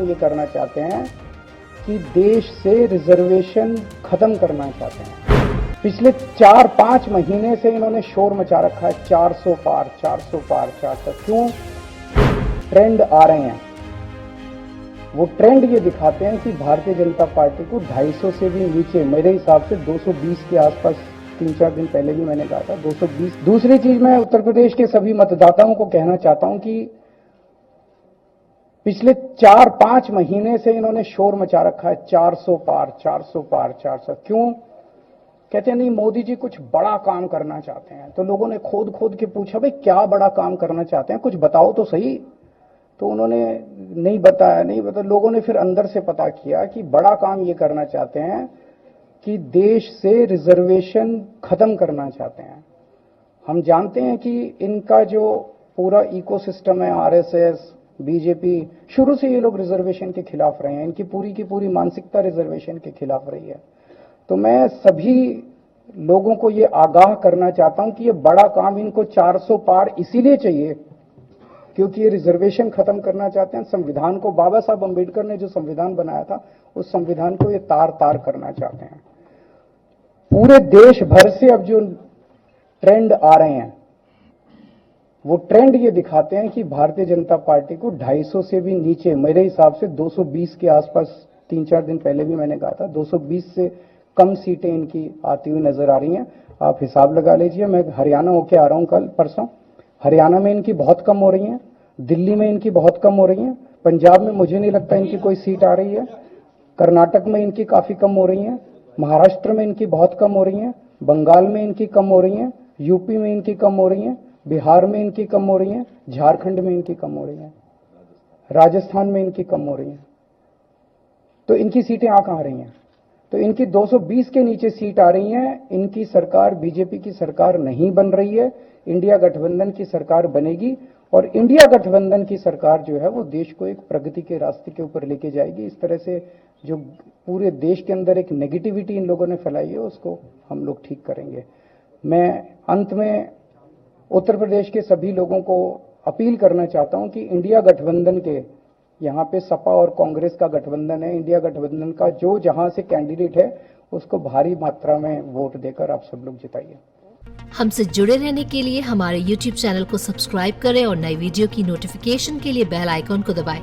ये करना चाहते हैं कि देश से रिजर्वेशन खत्म करना चाहते हैं। पिछले 4-5 महीने से इन्होंने शोर मचा रखा है 400 पार 400 पार 400। क्यों? ट्रेंड आ रहे हैं। वो ट्रेंड ये दिखाते हैं कि भारतीय जनता पार्टी को 250 से भी नीचे, मेरे हिसाब से 220 के आसपास, 3-4 दिन पहले भी मैंने कहा था 220। दूसरी चीज, मैं उत्तर प्रदेश के सभी मतदाताओं को कहना चाहता हूं कि पिछले 4-5 महीने से इन्होंने शोर मचा रखा है 400 पार 400 पार 400। क्यों? कहते हैं नहीं, मोदी जी कुछ बड़ा काम करना चाहते हैं। तो लोगों ने खोद खोद के पूछा, भाई क्या बड़ा काम करना चाहते हैं, कुछ बताओ तो सही। तो उन्होंने नहीं बताया। लोगों ने फिर अंदर से पता किया कि बड़ा काम ये करना चाहते हैं कि देश से रिजर्वेशन खत्म करना चाहते हैं। हम जानते हैं कि इनका जो पूरा इकोसिस्टम है, आरएसएस, बीजेपी, शुरू से ये लोग रिजर्वेशन के खिलाफ रहे हैं। इनकी पूरी की पूरी मानसिकता रिजर्वेशन के खिलाफ रही है। तो मैं सभी लोगों को ये आगाह करना चाहता हूं कि ये बड़ा काम इनको 400 पार इसीलिए चाहिए क्योंकि ये रिजर्वेशन खत्म करना चाहते हैं। संविधान को, बाबा साहब अंबेडकर ने जो संविधान बनाया था, उस संविधान को ये तार तार करना चाहते हैं। पूरे देश भर से अब जो ट्रेंड आ रहे हैं, वो ट्रेंड ये दिखाते हैं कि भारतीय जनता पार्टी को 250 से भी नीचे, मेरे हिसाब से 220 के आसपास, 3-4 दिन पहले भी मैंने कहा था 220 से कम सीटें इनकी आती हुई नजर आ रही हैं। आप हिसाब लगा लीजिए। मैं हरियाणा होके आ रहा हूं कल परसों। हरियाणा में इनकी बहुत कम हो रही हैं, दिल्ली में इनकी बहुत कम हो रही हैं, पंजाब में मुझे नहीं लगता इनकी कोई सीट आ रही है, कर्नाटक में इनकी काफी कम हो रही हैं, महाराष्ट्र में इनकी बहुत कम हो रही हैं, बंगाल में इनकी कम हो रही हैं, यूपी में इनकी कम हो रही हैं, बिहार में इनकी कम हो रही हैं, झारखंड में इनकी कम हो रही हैं, राजस्थान में इनकी कम हो रही हैं। तो इनकी सीटें आ कहां रही हैं? तो इनकी 220 के नीचे सीट आ रही हैं। इनकी सरकार, बीजेपी की सरकार नहीं बन रही है, इंडिया गठबंधन की सरकार बनेगी। और इंडिया गठबंधन की सरकार जो है वो देश को एक प्रगति के रास्ते के ऊपर लेके जाएगी। इस तरह से जो पूरे देश के अंदर एक नेगेटिविटी इन लोगों ने फैलाई है, उसको हम लोग ठीक करेंगे। मैं अंत में उत्तर प्रदेश के सभी लोगों को अपील करना चाहता हूं कि इंडिया गठबंधन के, यहाँ पे सपा और कांग्रेस का गठबंधन है, इंडिया गठबंधन का जो जहां से कैंडिडेट है उसको भारी मात्रा में वोट देकर आप सब लोग जिताइए। हमसे जुड़े रहने के लिए हमारे YouTube चैनल को सब्सक्राइब करें और नई वीडियो की नोटिफिकेशन के लिए बेल आइकॉन को दबाएं।